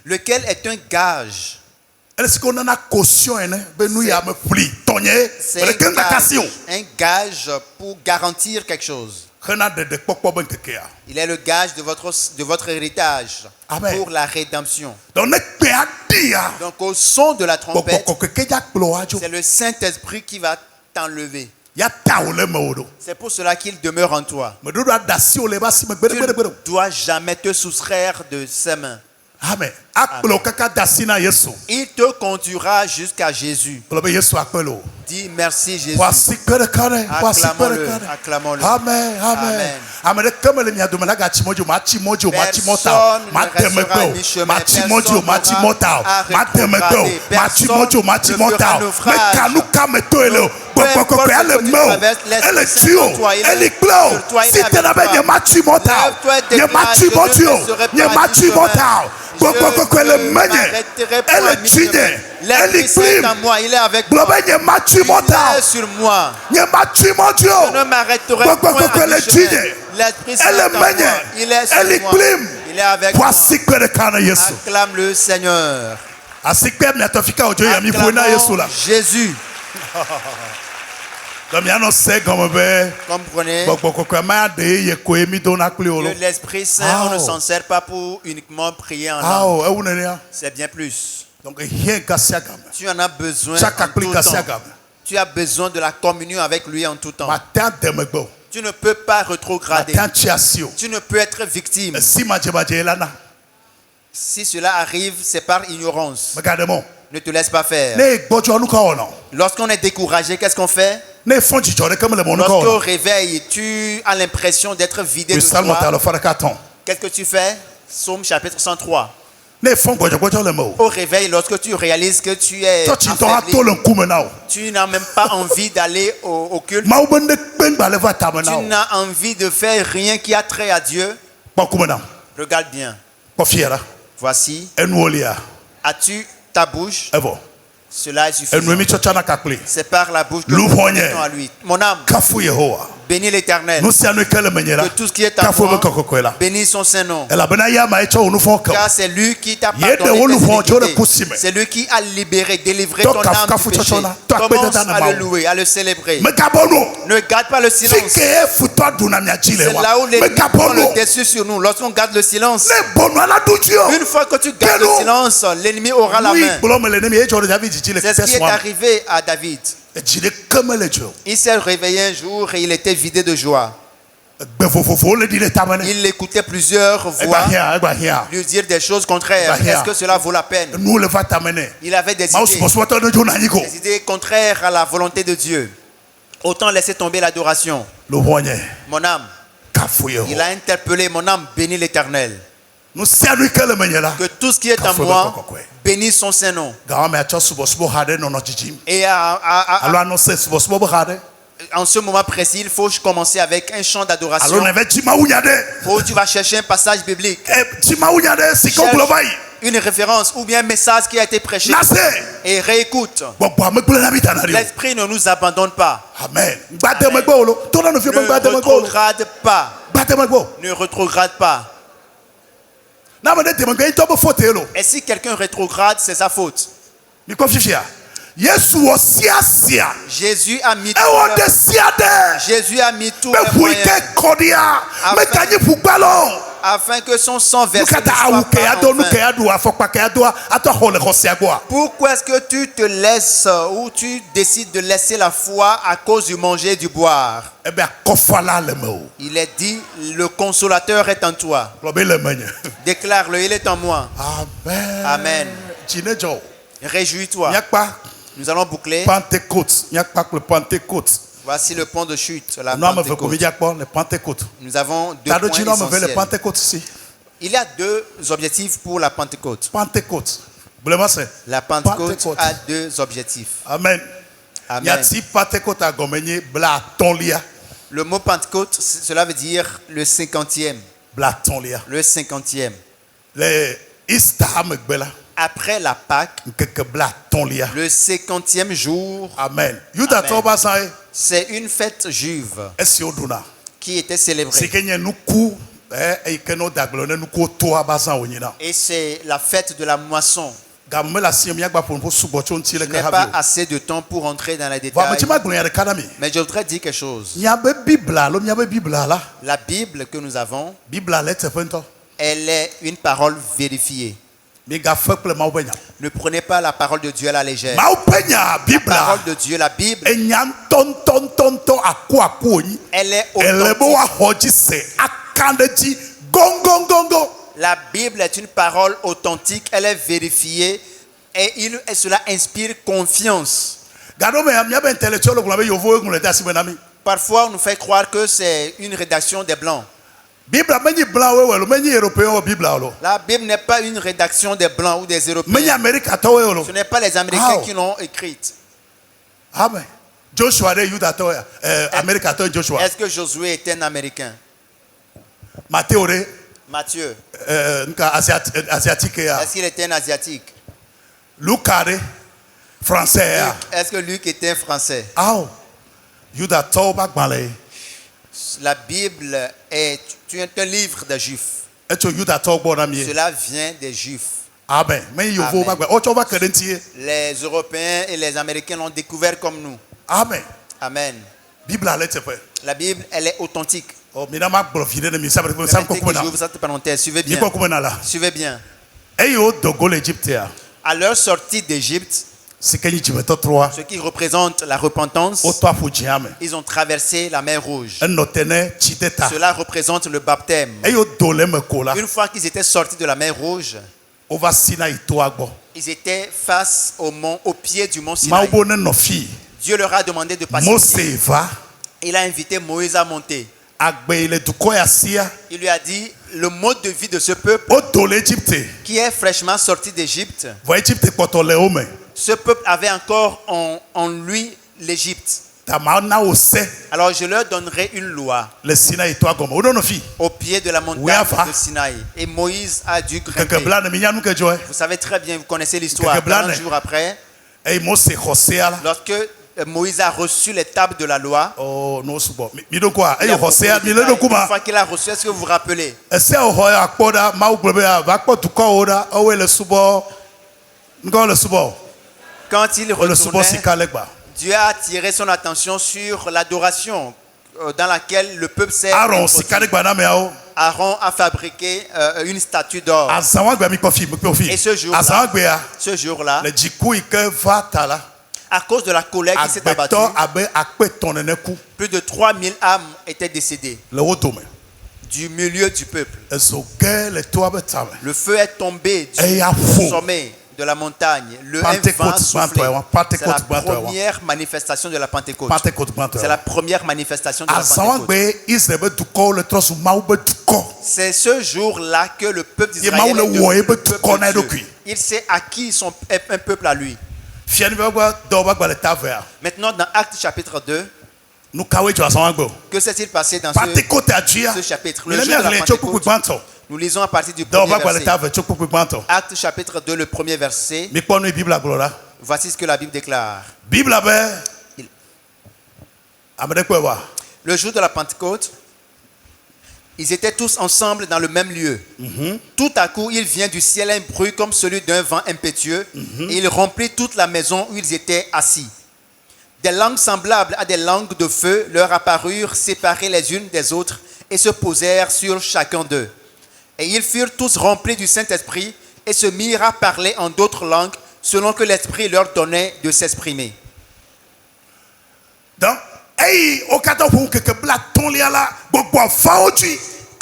Lequel est un gage. C'est un gage pour garantir quelque chose. Il est le gage de votre héritage. Amen. Pour la rédemption. Donc au son de la trompette, c'est le Saint-Esprit qui va t'enlever. C'est pour cela qu'il demeure en toi. Tu ne dois jamais te soustraire de ses mains. Amen. Il te conduira jusqu'à Jésus. Dis merci Jésus. Acclamons-le. Acclamons-le. Amen. Amen. Amen. L'Esprit est en moi, il est avec moi. Il est sur moi. Je ne m'arrêterai pas à mi-chemin. L'Esprit est en moi, il est sur moi. Il est avec moi. Acclame le Seigneur. Acclamons Jésus. Comprenez que l'Esprit Saint, on ne s'en sert pas pour uniquement prier en langue. C'est bien plus. Tu en as besoin en tout temps. Tu as besoin de la communion avec lui en tout temps. Tu ne peux pas rétrograder. Tu ne peux être victime. Si cela arrive, c'est par ignorance. Ne te laisse pas faire. Lorsqu'on est découragé, qu'est-ce qu'on fait? Lorsqu'au réveil, tu as l'impression d'être vidé de joie. Qu'est-ce que tu fais? Psaume chapitre 103. Au réveil, lorsque tu réalises que tu es affaibli, tu n'as même pas envie d'aller au culte. Tu n'as envie de faire rien qui a trait à Dieu. Regarde bien. Voici. As-tu ta bouche? Cela est suffisant. C'est par la bouche que nous répondons à lui. Mon âme, bénis l'Éternel. Que tout ce qui est en moi, bénis son Saint-Nom. Car c'est lui qui t'a pardonné tes iniquités. C'est lui qui a libéré, délivré ton âme du péché. Commence à le louer, à le célébrer. Ne garde pas le silence. C'est là où l'ennemi prend le dessus sur nous. Lorsqu'on garde le silence, une fois que tu gardes le silence, l'ennemi aura la main. C'est ce qui est arrivé à David. Il s'est réveillé un jour et il était vidé de joie. Il écoutait plusieurs voix lui dire des choses contraires. Est-ce que cela vaut la peine? Il avait des idées contraires à la volonté de Dieu. Autant laisser tomber l'adoration. Mon âme, il a interpellé mon âme, bénis l'Éternel. Que tout ce qui est en moi bénisse son Saint-Nom. Et en ce moment précis, il faut commencer avec un chant d'adoration. Où tu vas chercher un passage biblique. Une référence ou bien un message qui a été prêché. Et réécoute. L'Esprit ne nous abandonne pas. Amen. Ne rétrograde pas. Ne rétrograde pas. Et si quelqu'un rétrograde, c'est sa faute. Jésus a mis tout afin que son sang versé ne soit pas en vain. Pourquoi est-ce que tu te laisses ou tu décides de laisser la foi à cause du manger et du boire? Il est dit, le consolateur est en toi. Déclare-le, il est en moi. Amen. Réjouis-toi. Nous allons boucler. Pentecôte. Il y a pas que le Pentecôte. Voici le point de chute, la Nous avons Pentecôte. Nous avons deux points essentiels. Il y a deux objectifs pour la Pentecôte. Pentecôte. La Pentecôte a deux objectifs. Amen. Amen. Le mot Pentecôte, cela veut dire le 50e. Le 50e. Après la Pâque, le 50e jour. Amen. C'est une fête juive qui était célébrée. Et c'est la fête de la moisson. Je n'ai pas assez de temps pour entrer dans les détails. Mais je voudrais dire quelque chose. La Bible que nous avons, elle est une parole vérifiée. Ne prenez pas la parole de Dieu à la légère. La parole de Dieu, la Bible, elle est authentique. La Bible est une parole authentique, elle est vérifiée et cela inspire confiance. Parfois, on nous fait croire que c'est une rédaction des Blancs. La Bible n'est pas une rédaction des Blancs ou des Européens. Ce n'est pas les Américains qui l'ont écrite. Amen. Est-ce que Josué était un Américain? Matthieu. Est-ce qu'il était un Asiatique? Luc, français. Est-ce que Luc était un Français? La Bible est un livre des Juifs. Cela vient des Juifs. Amen. Les Européens et les Américains l'ont découvert comme nous. Amen. Amen. La Bible, elle est authentique. Cette parenthèse, suivez bien. Suivez bien. À leur sortie d'Égypte, ce qui représente la repentance, ils ont traversé la mer Rouge. Cela représente le baptême. Une fois qu'ils étaient sortis de la mer Rouge, ils étaient face au pied du mont Sinaï. Dieu leur a demandé de passer. Il a invité Moïse à monter. Il lui a dit, le mode de vie de ce peuple qui est fraîchement sorti d'Égypte, ce peuple avait encore en lui l'Égypte. Alors je leur donnerai une loi au pied de la montagne de Sinaï. Et Moïse a dû grimper. Vous savez très bien, vous connaissez l'histoire. 40 jours après, lorsque Moïse a reçu les tables de la loi. Une fois qu'il a reçu, est-ce que vous vous rappelez? Quand il retournait, Dieu a attiré son attention sur l'adoration dans laquelle le peuple s'est introduit. Aaron a fabriqué une statue d'or. Et ce jour-là, à cause de la colère qui s'est abattue, plus de 3000 âmes étaient décédées du milieu du peuple. Le feu est tombé du sommet de la montagne. Le vent a soufflé. C'est la première manifestation de la Pentecôte. C'est la première manifestation de la Pentecôte. C'est ce jour-là que le peuple d'Israël est devenu le peuple de Dieu. Il s'est acquis un peuple à lui. Maintenant, dans Actes chapitre 2, que s'est-il passé dans ce chapitre? Le jour de la Pentecôte, nous lisons à partir du premier verset. Actes chapitre 2, le premier verset. Voici ce que la Bible déclare. Le jour de la Pentecôte, ils étaient tous ensemble dans le même lieu. Tout à coup, il vient du ciel un bruit comme celui d'un vent impétueux et il remplit toute la maison où ils étaient assis. Des langues semblables à des langues de feu leur apparurent séparées les unes des autres et se posèrent sur chacun d'eux. Et ils furent tous remplis du Saint-Esprit et se mirent à parler en d'autres langues selon que l'Esprit leur donnait de s'exprimer.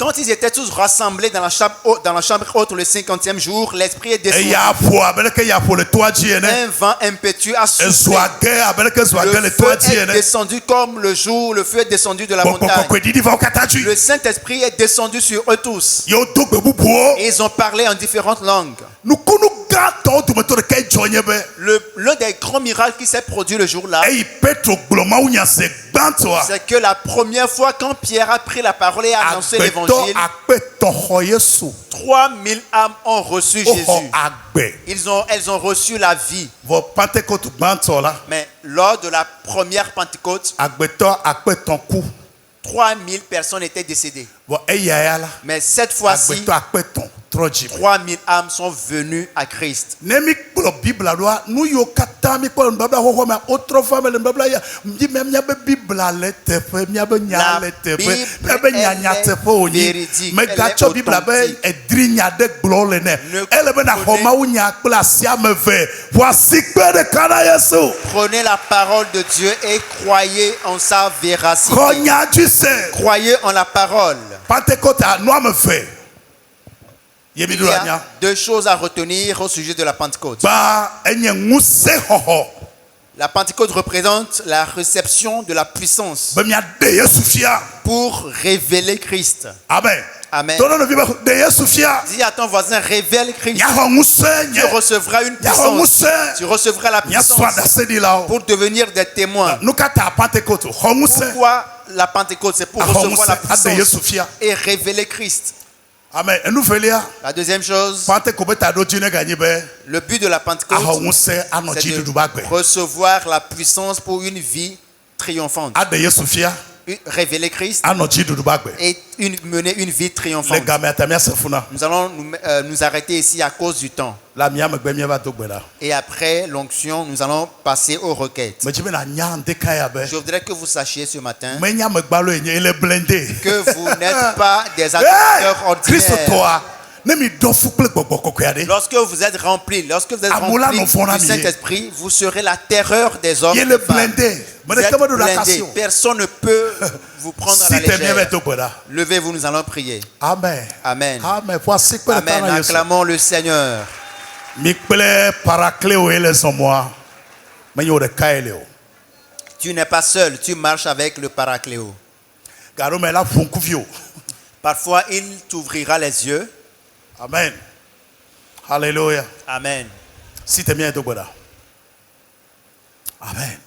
Quand ils étaient tous rassemblés dans la chambre haute le 50e jour, l'Esprit est descendu. Un vent impétueux a soufflé. Le feu est descendu comme le jour, le feu est descendu de la montagne. Le Saint-Esprit est descendu sur eux tous. Et ils ont parlé en différentes langues. L'un des grands miracles qui s'est produit le jour-là, c'est que la première fois quand Pierre a pris la parole et a annoncé l'évangile, 3000 âmes ont reçu Jésus. Elles ont reçu la vie. Mais lors de la première Pentecôte, 3000 personnes étaient décédées. Mais cette fois-ci, 3000 âmes sont venues à Christ. La Bible prenez la parole de Dieu et croyez en sa véracité. Croyez en la parole. Il y a deux choses à retenir au sujet de la Pentecôte. La Pentecôte représente la réception de la puissance pour révéler Christ. Amen. Amen. Dis à ton voisin, révèle Christ. Tu recevras une puissance. Tu recevras la puissance pour devenir des témoins. Pourquoi la Pentecôte? C'est pour recevoir la puissance et révéler Christ. Amen. La deuxième chose, le but de la Pentecôte, c'est de recevoir la puissance pour une vie triomphante. Révéler Christ et mener une vie triomphante. Nous allons nous arrêter ici à cause du temps. Et après l'onction, nous allons passer aux requêtes. Je voudrais que vous sachiez ce matin que vous n'êtes pas des acteurs ordinaires. Lorsque vous êtes rempli, du Saint-Esprit, vous serez la terreur des hommes. Vous êtes blindé. Personne ne peut vous prendre à la légère. Levez-vous, nous allons prier. Amen. Amen. Amen. Acclamons le Seigneur. Tu n'es pas seul, tu marches avec le Paracléo. Parfois, il t'ouvrira les yeux. Amen. Alléluia. Amen. Si tu es bien, amen.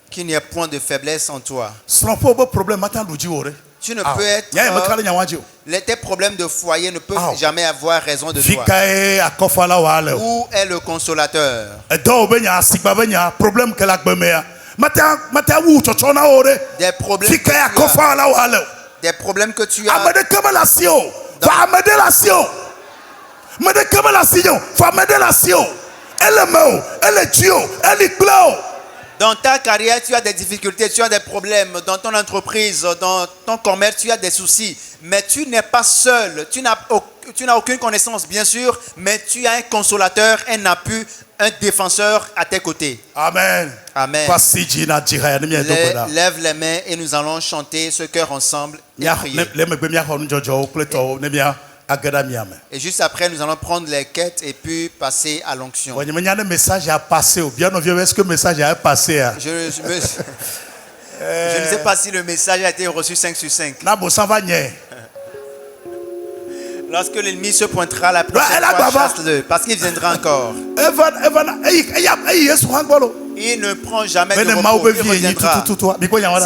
Qu'il n'y ait point de faiblesse en toi. Tu ne peux être. Tes problèmes de foyer ne peuvent jamais avoir raison de toi. Où est le consolateur? Des problèmes que tu as. Dans ta carrière, tu as des difficultés, tu as des problèmes. Dans ton entreprise, dans ton commerce, tu as des soucis. Mais tu n'es pas seul. Tu n'as aucune connaissance, bien sûr, mais tu as un consolateur, un appui, un défenseur à tes côtés. Amen. Amen. Lève les mains et nous allons chanter ce chœur ensemble et prier. Et juste après, nous allons prendre les quêtes et puis passer à l'onction. Le message a passé. Est-ce que le message a passé? Je ne sais pas si le message a été reçu 5 sur 5. Lorsque l'ennemi se pointera la prochaine fois, chasse-le, parce qu'il viendra encore. Il ne prend jamais de repos, il reviendra.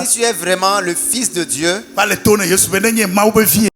Si tu es vraiment le Fils de Dieu,